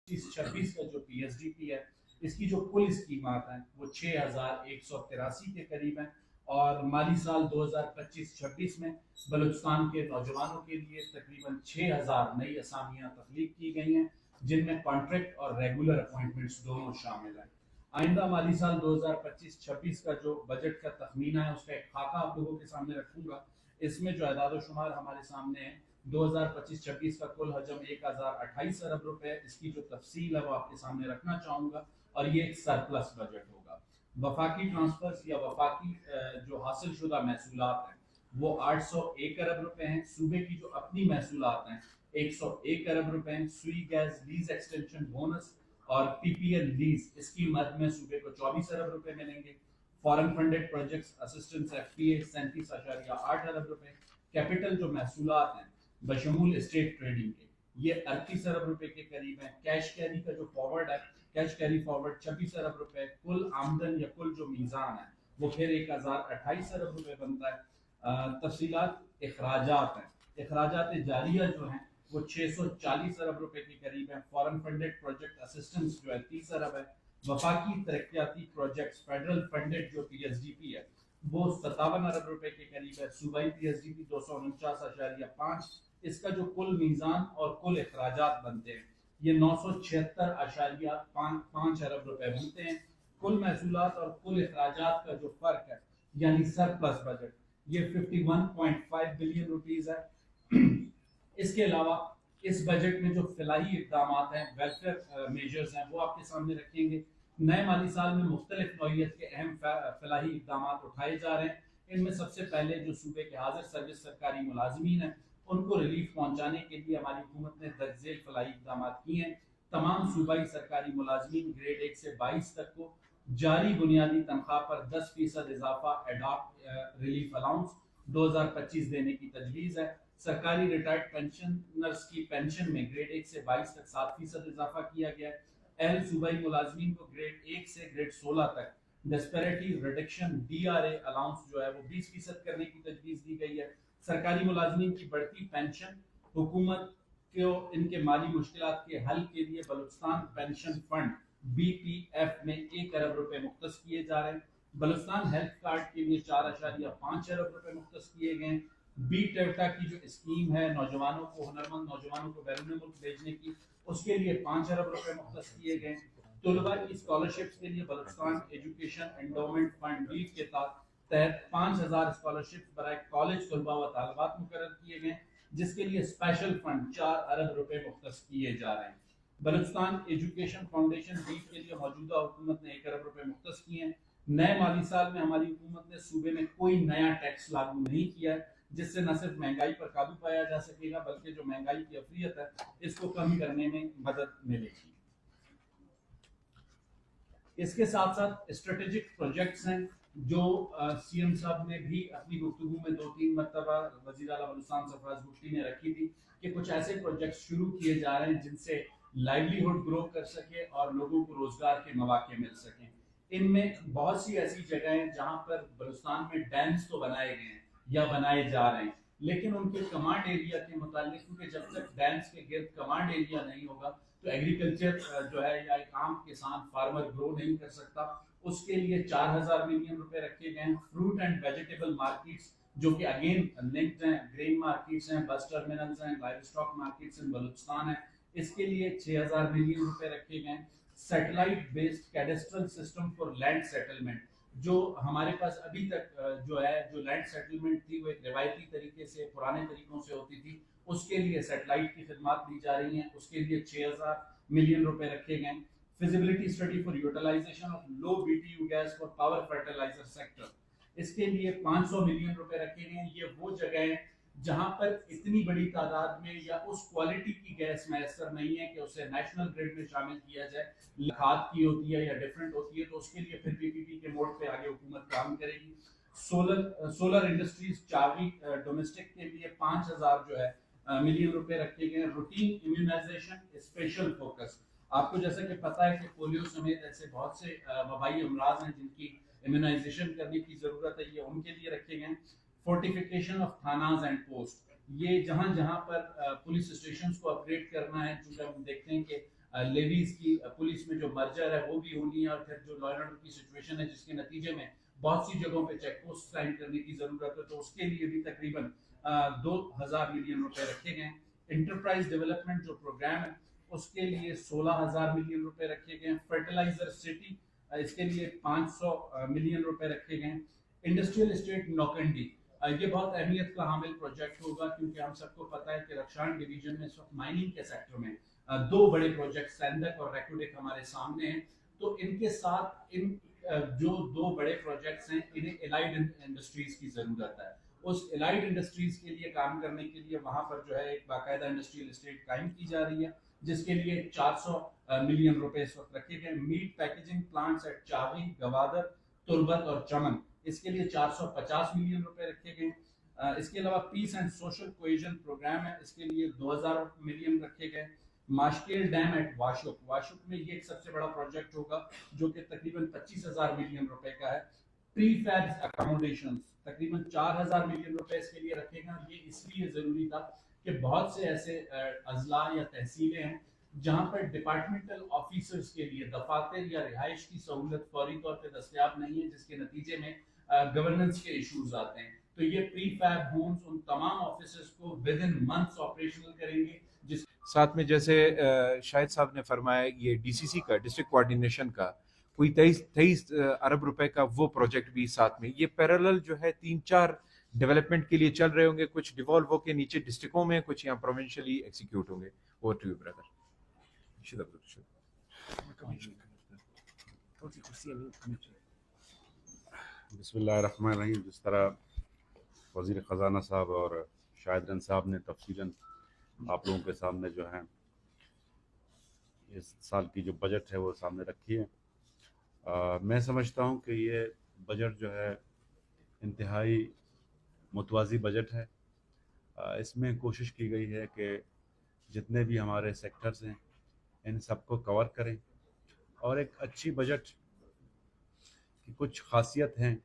26 کا جو P S D P ہے اس کی جو کل اسکیمات ہیں وہ 6183 کے قریب ہیں، اور مالی سال 2025-26 میں بلوچستان کے نوجوانوں کے لیے تقریباً 6000 نئی اسامیاں تخلیق کی گئی ہیں، جن میں کانٹریکٹ اور ریگولر اپوائنٹمنٹس دونوں شامل ہیں۔ آئندہ مالی سال 2025-26 کا جو بجٹ کا تخمینہ ہے اس کا ایک خاکہ آپ لوگوں کے سامنے رکھوں گا۔ اس میں جو اعداد و شمار ہمارے سامنے ہیں 2025-26 کا کل حجم 1028 ارب روپے، اس کی جو تفصیل ہے وہ آپ کے سامنے رکھنا چاہوں گا، اور یہ ایک سرپلس بجٹ ہوگا۔ وفاقی ٹرانسفرز یا وفاقی جو حاصل شدہ محصولات ہیں وہ 801 ارب روپے ہیں۔ صوبے کی جو اپنی محصولات ہیں 101 ارب روپے ہیں۔ سوئی گیس لیز ایکسٹینشن بونس اور پی پی ایل لیز اس کی مد میں صوبے کو 24 ارب روپے ملیں گے۔ Foreign funded projects assistance F P A 37.8 ارب روپے۔ کیپٹل جو محصولات ہیں بشمول اسٹیٹ ٹریڈنگ کے یہ 38 ارب روپے کے قریب ہیں۔ کیش کیری کا جو فارورڈ ہے، کیش کیری فارورڈ 26 ارب روپے۔ کل آمدن یا کل جو میزان ہے وہ پھر 1028 ارب روپے بنتا ہے۔ تفصیلات اخراجات ہیں، اخراجات جاریہ جو ہیں وہ 640 ارب روپے کے قریب ہیں۔ فارن فنڈڈ پروجیکٹ اسسٹنس جو ہے 30 ارب ہے۔ وفاقی ترقیاتی پروجیکٹس فیڈرل فنڈڈ جو پی ایس ڈی پی ہے وہ 57 ارب روپے کے قریب ہے۔ صوبائی پی ایس ڈی پی 249.5، اس کا جو کل میزان اور کل اخراجات بنتے ہیں یہ 976.5 ارب روپے بنتے ہیں۔ کل محصولات اور کل اخراجات کا جو فرق ہے یعنی سرپلس بجٹ یہ 51.5 بلین روپیز ہے۔ اس کے علاوہ اس بجٹ میں جو فلاحی اقدامات ہیں، ویلفیئر میجرز ہیں، وہ آپ کے سامنے رکھیں گے۔ نئے مالی سال میں مختلف نوعیت کے اہم فلاحی اقدامات اٹھائے جا رہے ہیں۔ ان میں سب سے پہلے جو صوبے کے حاضر سروس سرکاری ملازمین ہیں ان کو ریلیف پہنچانے کے لیے ہماری حکومت نے درج ذیل فلاحی اقدامات کیے ہیں۔ تمام صوبائی سرکاری ملازمین گریڈ 1 سے 22 تک کو جاری بنیادی تنخواہ پر 10% اضافہ ایڈاپ ریلیف الاؤنس 2025 دینے کی تجویز ہے۔ سرکاری ریٹائرڈ پینشنرز کی پینشن میں گریڈ 1 سے 22 تک 7% اضافہ کیا گیا ہے۔ اہل صوبائی ملازمین کو گریڈ 1 سے گریڈ 16 تک disparity reduction D R A allowance جو ہے وہ 20% کرنے کی تجویز دی گئی ہے۔ سرکاری ملازمین کی بڑھتی پینشن حکومت کو ان کے مالی مشکلات کے حل کے لیے Balochistan pension fund B P F میں 1 ارب روپے مختص کیے جا رہے ہیں۔ بلوچستان ہیلتھ کارڈ کے لیے 4.5 ارب روپے مختص کیے گئے ہیں۔ بی ٹیوٹا کی جو اسکیم ہے نوجوانوں کو، ہنرمند نوجوانوں کو بیرون ملک بھیجنے کی، اس کے لیے 5 ارب روپے مختص کیے گئے۔ طلباء کی اسکالرشپس کے لیے بلوچستان ایجوکیشن انڈومنٹ فنڈ بیٹ کے تحت 5000 اسکالرشپس برائے کالج طلباء و طالبات مقرر کیے گئے، جس کے لیے اسپیشل فنڈ 4 ارب روپے مختص کیے جا رہے ہیں۔ بلوچستان ایجوکیشن فاؤنڈیشن بیٹ کے لیے موجودہ حکومت نے 1 ارب روپے مختص کیے ہیں۔ نئے مالی سال میں ہماری حکومت نے صوبے میں کوئی نیا ٹیکس لاگو نہیں کیا ہے، جس سے نہ صرف مہنگائی پر قابو پایا جا سکے گا بلکہ جو مہنگائی کی افریت ہے اس کو کم کرنے میں مدد ملے گی۔ اس کے ساتھ ساتھ اسٹریٹجک پروجیکٹس ہیں جو سی ایم صاحب نے بھی اپنی گفتگو میں 2-3 مرتبہ وزیر اعلیٰ بلوچستان سرفراز بگٹی نے رکھی تھی کہ کچھ ایسے پروجیکٹس شروع کیے جا رہے ہیں جن سے لائیولیہڈ گرو کر سکے اور لوگوں کو روزگار کے مواقع مل سکیں۔ ان میں بہت سی ایسی جگہیں ہیں جہاں پر بلوچستان میں ڈیمز تو بنائے گئے ہیں یا بنائے جا رہے ہیں، لیکن ان کے کمانڈ ایریا کے متعلق، کیونکہ جب تک ڈیمز کے گرد کمانڈ ایریا نہیں ہوگا تو ایگریکلچر جو ہے یا ایک عام کسان فارمر گرو نہیں کر سکتا۔ اس کے لیے 4000 ملین روپے رکھے گئے ہیں۔ فروٹ اینڈ ویجیٹیبل مارکیٹس جو کہ اگین لنکڈ ہیں، گرین مارکیٹس ہیں، بس ٹرمینلز ہیں، لائیو اسٹاک مارکیٹس ان بلوچستان ہیں، اس کے لیے 6000 ملین روپے رکھے گئے ہیں۔ Satellite based cadastral system for land settlement, جو ہمارے پاس ابھی تک جو ہے جو لینڈ سیٹلمنٹ تھی وہ ایک روایتی طریقے سے پرانے طریقوں سے ہوتی تھی، اس کے لیے سیٹلائٹ کی خدمات دی جا رہی ہیں، اس کے لیے 6000 ملین روپے رکھے گئے۔ Feasibility study for utilisation of low B T U gas for power fertiliser sector, اس کے لیے 500 ملین روپے رکھے گئے ہیں۔ یہ وہ جگہ ہیں جہاں پر اتنی بڑی تعداد میں یا اس کوالٹی کی گیس میسر نہیں ہے کہ اسے نیشنل گریڈ میں شامل کیا جائے، کھاد کی ہوتی ہے یا ڈیفرنٹ ہوتی ہے، تو اس کے لیے پھر پی پی پی کے موڈ پہ آگے حکومت کام کرے گی۔ سولر انڈسٹریز چاوی ڈومیسٹک کے لیے 5000 جو ہے ملین روپے رکھے گئے ہیں۔ روٹین امیونائزیشن اسپیشل فوکس، آپ کو جیسا کہ پتہ ہے کہ پولیو سمیت ایسے بہت سے وبائی امراض ہیں جن کی امیونائزیشن کرنے کی ضرورت ہے، یہ ان کے لیے رکھے گئے ہیں۔ فورٹیفیکیشن آف تھاناز اینڈ پوسٹ، یہ جہاں جہاں پر پولیس اسٹیشنز کو اپ گریڈ کرنا ہے، چونکہ ہم دیکھتے ہیں کہ لیویز کی پولیس میں جو مرجر ہے وہ بھی ہونی ہے, اور پھر جو لا اینڈ آرڈر کی سچویشن ہے جس کے نتیجے میں بہت سی جگہوں پہ چیک پوسٹ قائم کرنے کی ضرورت ہے, تو اس کے لیے بھی تقریباً 2,000 ملین روپے رکھے گئے. انٹرپرائز ڈیولپمنٹ جو پروگرام ہے اس کے لیے 16,000 ملین روپے رکھے گئے. فرٹیلائزر سٹی اس کے لیے 500 ملین روپے رکھے گئے. انڈسٹریل اسٹیٹ نوکنڈی یہ بہت اہمیت کا حامل پروجیکٹ ہوگا, کیونکہ ہم سب کو پتہ ہے کہ رخشان ڈویژن میں اس وقت مائننگ کے سیکٹر میں دو بڑے پروجیکٹ سیندک اور ریکوڈک ہمارے سامنے ہیں. تو ان کے ساتھ ان جو دو بڑے پروجیکٹس ہیں انہیں الائڈ انڈسٹریز کی ضرورت ہے. اس الائڈ انڈسٹریز کے لیے کام کرنے کے لیے وہاں پر جو ہے ایک باقاعدہ انڈسٹریل اسٹیٹ قائم کی جا رہی ہے, جس کے لیے 400 ملین روپے اس وقت رکھے گئے. Meat packaging plants at Chagai, Gwadar, Turbat اور چمن, اس کے لیے 450 ملین روپے رکھے گئے. اس کے علاوہ peace and social cohesion program ہے, اس کے لیے 2000 ملین رکھے گئے. ماشکیل ڈیم ایٹ واشک, واشک میں یہ ایک سب سے بڑا پروجیکٹ ہوگا جو کہ تقریباً 25,000 ملین روپے کا ہے. پری فیبز اکاموڈیشنز تقریباً 4,000 ملین روپے اس کے لیے رکھے گا. یہ اس لیے ضروری تھا کہ بہت سے ایسے اضلاع یا تحصیلیں ہیں جہاں پر ڈپارٹمنٹل آفیسرز کے لیے دفاتر یا رہائش کی سہولت فوری طور پہ دستیاب نہیں ہے, جس کے نتیجے میں گورننس کے ایشوز آتے ہیں. تو یہ پری فیب ہومز ان تمام آفیسرز کو ود ان منتھس آپریشنل کریں گے. جس ساتھ میں جیسے شاہد صاحب نے فرمایا یہ ڈی سی سی کا ڈسٹرکٹ کوآرڈینیشن کا کوئی 23 ارب روپے کا وہ پروجیکٹ بھی ساتھ میں, یہ پیرالل جو ہے 3-4 ڈیولپمنٹ کے لیے چل رہے ہوں گے, کچھ ڈیوالو ہو کے نیچے ڈسٹرکوں میں, کچھ یہاں پروونشلی ایکسیکیوٹ ہوں گے. Over to you brother. بسم اللہ الرحمن الرحیم. جس طرح وزیر خزانہ صاحب اور شاہد رن صاحب نے تفصیلاً آپ لوگوں کے سامنے جو ہے اس سال کی جو بجٹ ہے وہ سامنے رکھی ہے, میں سمجھتا ہوں کہ یہ بجٹ جو ہے انتہائی متوازی بجٹ ہے. اس میں کوشش کی گئی ہے کہ جتنے بھی ہمارے سیکٹرز ہیں ان سب کو کور کریں, اور ایک اچھی بجٹ کی کچھ خاصیت ہیں